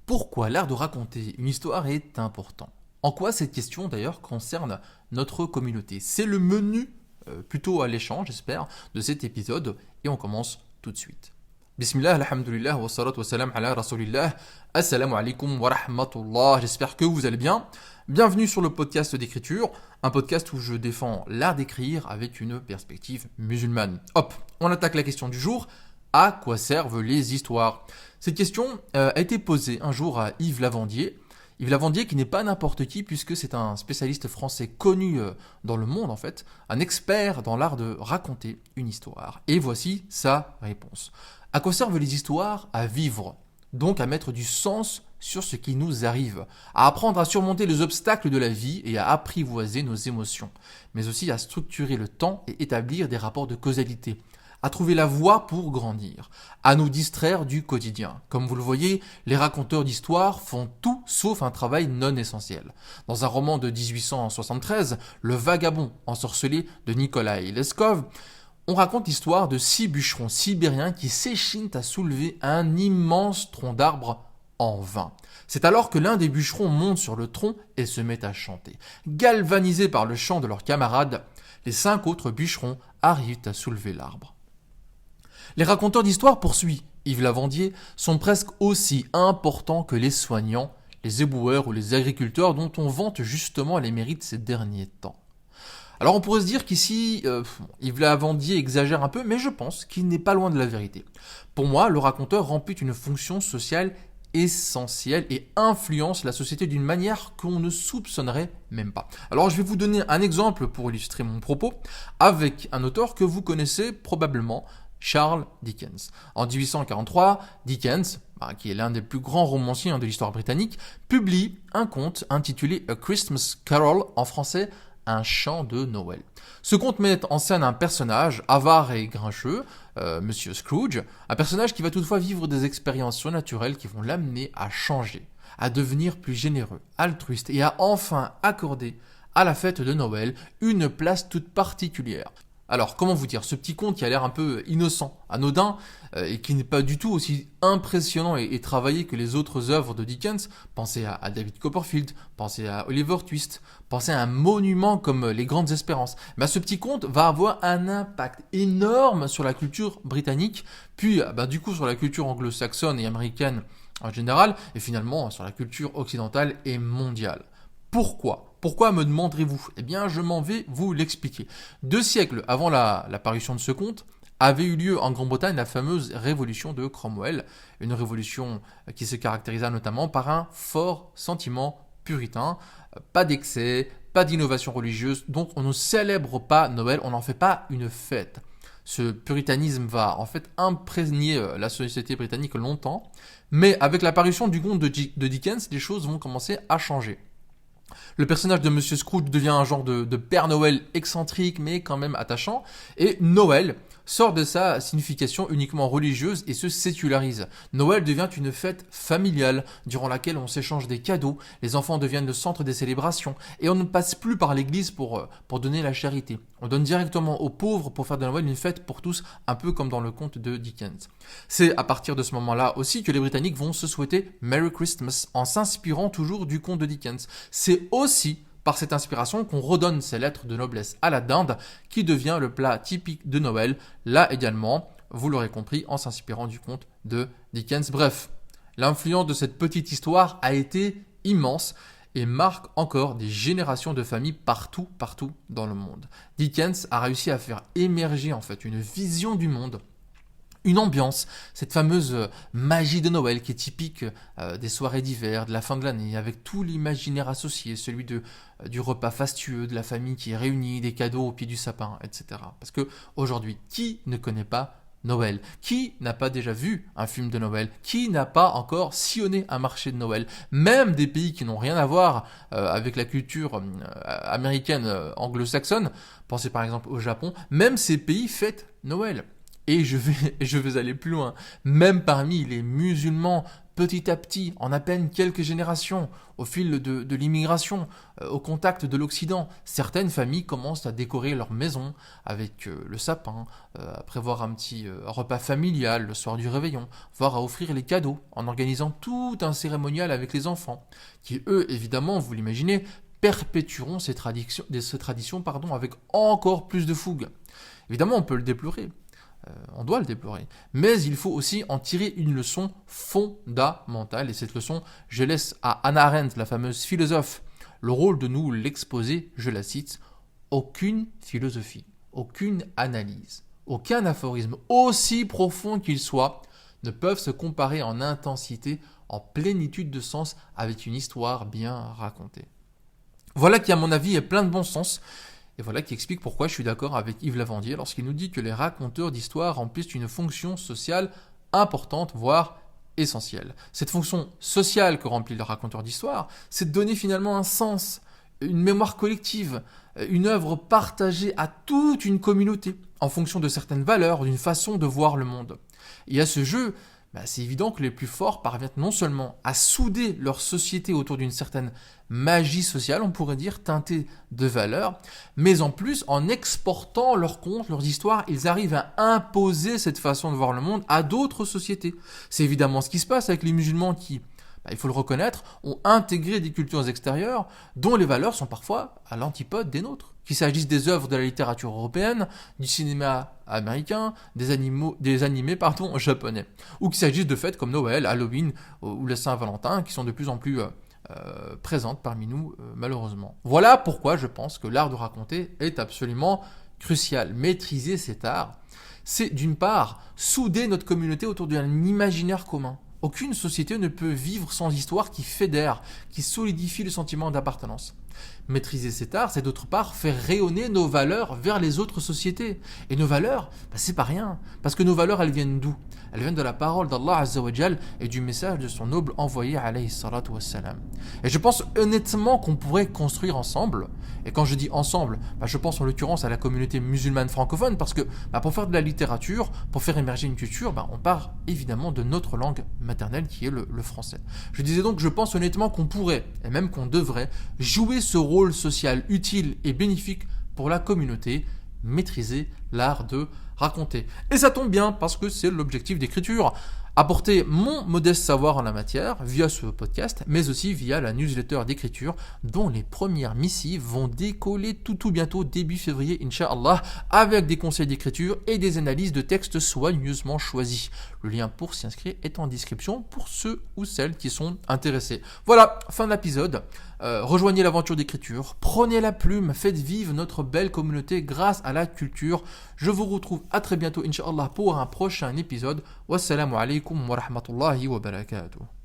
Pourquoi l'art de raconter une histoire est important? En quoi cette question d'ailleurs concerne notre communauté? C'est le menu, plutôt alléchant j'espère, de cet épisode et on commence tout de suite. Bismillah, alhamdulillah, wa salatu wa salam ala rasulillah, assalamu alaikum wa rahmatullah, j'espère que vous allez bien. Bienvenue sur le podcast d'écriture, un podcast où je défends l'art d'écrire avec une perspective musulmane. Hop, on attaque la question du jour. À quoi servent les histoires? Cette question a été posée un jour à Yves Lavandier. Yves Lavandier qui n'est pas n'importe qui puisque c'est un spécialiste français connu dans le monde en fait, un expert dans l'art de raconter une histoire. Et voici sa réponse. À quoi servent les histoires? À vivre, donc à mettre du sens sur ce qui nous arrive, à apprendre à surmonter les obstacles de la vie et à apprivoiser nos émotions, mais aussi à structurer le temps et établir des rapports de causalité, à trouver la voie pour grandir, à nous distraire du quotidien. Comme vous le voyez, les raconteurs d'histoires font tout sauf un travail non essentiel. Dans un roman de 1873, Le Vagabond ensorcelé de Nikolai Leskov, on raconte l'histoire de 6 bûcherons sibériens qui s'échinent à soulever un immense tronc d'arbre en vain. C'est alors que l'un des bûcherons monte sur le tronc et se met à chanter. Galvanisés par le chant de leurs camarades, les 5 autres bûcherons arrivent à soulever l'arbre. Les raconteurs d'histoires, poursuit Yves Lavandier, sont presque aussi importants que les soignants, les éboueurs ou les agriculteurs dont on vante justement les mérites ces derniers temps. Alors on pourrait se dire qu'ici, Yves Lavandier exagère un peu, mais je pense qu'il n'est pas loin de la vérité. Pour moi, le raconteur remplit une fonction sociale essentielle et influence la société d'une manière qu'on ne soupçonnerait même pas. Alors je vais vous donner un exemple pour illustrer mon propos avec un auteur que vous connaissez probablement, Charles Dickens. En 1843, Dickens, qui est l'un des plus grands romanciers de l'histoire britannique, publie un conte intitulé A Christmas Carol, en français, un chant de Noël. Ce conte met en scène un personnage avare et grincheux, Monsieur Scrooge, un personnage qui va toutefois vivre des expériences surnaturelles qui vont l'amener à changer, à devenir plus généreux, altruiste et à enfin accorder à la fête de Noël une place toute particulière. Alors, comment vous dire, ce petit conte qui a l'air un peu innocent, anodin, et qui n'est pas du tout aussi impressionnant et travaillé que les autres œuvres de Dickens, pensez à David Copperfield, pensez à Oliver Twist, pensez à un monument comme Les Grandes Espérances, mais ce petit conte va avoir un impact énorme sur la culture britannique, puis du coup sur la culture anglo-saxonne et américaine en général, et finalement sur la culture occidentale et mondiale. Pourquoi me demanderez-vous? Eh bien, je m'en vais vous l'expliquer. 2 siècles avant la parution de ce conte, avait eu lieu en Grande-Bretagne la fameuse révolution de Cromwell, une révolution qui se caractérisa notamment par un fort sentiment puritain, pas d'excès, pas d'innovation religieuse, donc on ne célèbre pas Noël, on n'en fait pas une fête. Ce puritanisme va en fait imprégner la société britannique longtemps, mais avec l'apparition du conte de Dickens, les choses vont commencer à changer. Le personnage de Monsieur Scrooge devient un genre de Père Noël excentrique mais quand même attachant, et Noël sort de sa signification uniquement religieuse et se sécularise. Noël devient une fête familiale durant laquelle on s'échange des cadeaux, les enfants deviennent le centre des célébrations et on ne passe plus par l'église pour donner la charité. On donne directement aux pauvres pour faire de Noël une fête pour tous, un peu comme dans le conte de Dickens. C'est à partir de ce moment-là aussi que les Britanniques vont se souhaiter Merry Christmas en s'inspirant toujours du conte de Dickens. C'est aussi par cette inspiration qu'on redonne ces lettres de noblesse à la dinde, qui devient le plat typique de Noël, là également, vous l'aurez compris, en s'inspirant du conte de Dickens. Bref, l'influence de cette petite histoire a été immense et marque encore des générations de familles partout dans le monde. Dickens a réussi à faire émerger en fait une vision du monde, une ambiance, cette fameuse magie de Noël qui est typique des soirées d'hiver, de la fin de l'année, avec tout l'imaginaire associé, celui du repas fastueux, de la famille qui est réunie, des cadeaux au pied du sapin, etc. Parce que aujourd'hui, qui ne connaît pas Noël? Qui n'a pas déjà vu un film de Noël? Qui n'a pas encore sillonné un marché de Noël? Même des pays qui n'ont rien à voir avec la culture américaine anglo-saxonne, pensez par exemple au Japon, même ces pays fêtent Noël. Et je vais aller plus loin. Même parmi les musulmans petit à petit, en à peine quelques générations, au fil de l'immigration, au contact de l'Occident. Certaines familles commencent à décorer leur maison avec le sapin, à prévoir un petit repas familial le soir du réveillon, voire à offrir les cadeaux, en organisant tout un cérémonial avec les enfants, qui eux, évidemment, vous l'imaginez, perpétueront ces traditions avec encore plus de fougue. Évidemment, on peut le déplorer. On doit le déplorer. Mais il faut aussi en tirer une leçon fondamentale. Et cette leçon, je laisse à Hannah Arendt, la fameuse philosophe, le rôle de nous l'exposer, je la cite, aucune philosophie, aucune analyse, aucun aphorisme, aussi profond qu'il soit, ne peuvent se comparer en intensité, en plénitude de sens avec une histoire bien racontée. Voilà qui, à mon avis, est plein de bon sens. Et voilà qui explique pourquoi je suis d'accord avec Yves Lavandier lorsqu'il nous dit que les raconteurs d'histoire remplissent une fonction sociale importante, voire essentielle. Cette fonction sociale que remplit le raconteur d'histoire, c'est de donner finalement un sens, une mémoire collective, une œuvre partagée à toute une communauté, en fonction de certaines valeurs, d'une façon de voir le monde. Et à ce jeu, c'est évident que les plus forts parviennent non seulement à souder leur société autour d'une certaine magie sociale, on pourrait dire, teintée de valeurs, mais en plus, en exportant leurs contes, leurs histoires, ils arrivent à imposer cette façon de voir le monde à d'autres sociétés. C'est évidemment ce qui se passe avec les musulmans qui, il faut le reconnaître, ont intégré des cultures extérieures dont les valeurs sont parfois à l'antipode des nôtres. Qu'il s'agisse des œuvres de la littérature européenne, du cinéma américain, des animés japonais. Ou qu'il s'agisse de fêtes comme Noël, Halloween ou la Saint-Valentin qui sont de plus en plus présentes parmi nous, malheureusement. Voilà pourquoi je pense que l'art de raconter est absolument crucial. Maîtriser cet art, c'est d'une part souder notre communauté autour d'un imaginaire commun. Aucune société ne peut vivre sans histoire qui fédère, qui solidifie le sentiment d'appartenance. Maîtriser cet art, c'est d'autre part faire rayonner nos valeurs vers les autres sociétés. Et nos valeurs, c'est pas rien. Parce que nos valeurs, elles viennent d'où ? Elles viennent de la parole d'Allah Azza wa Jal et du message de son noble envoyé alayhi salatu wassalam. Et je pense honnêtement qu'on pourrait construire ensemble. Et quand je dis ensemble, je pense en l'occurrence à la communauté musulmane francophone, parce que pour faire de la littérature, pour faire émerger une culture, on part évidemment de notre langue maternelle qui est le français. Je disais donc que je pense honnêtement qu'on pourrait, et même qu'on devrait, jouer ce rôle social utile et bénéfique pour la communauté, maîtriser l'art de raconter. Et ça tombe bien, parce que c'est l'objectif d'écriture. Apporter mon modeste savoir en la matière via ce podcast, mais aussi via la newsletter d'écriture dont les premières missives vont décoller tout bientôt début février, Inch'Allah, avec des conseils d'écriture et des analyses de textes soigneusement choisis. Le lien pour s'y inscrire est en description pour ceux ou celles qui sont intéressés. Voilà, fin de l'épisode. Rejoignez l'aventure d'écriture, prenez la plume, faites vivre notre belle communauté grâce à la culture. Je vous retrouve à très bientôt, Inch'Allah, pour un prochain épisode. Wassalamu alaikum wa rahmatullahi wa barakatuh.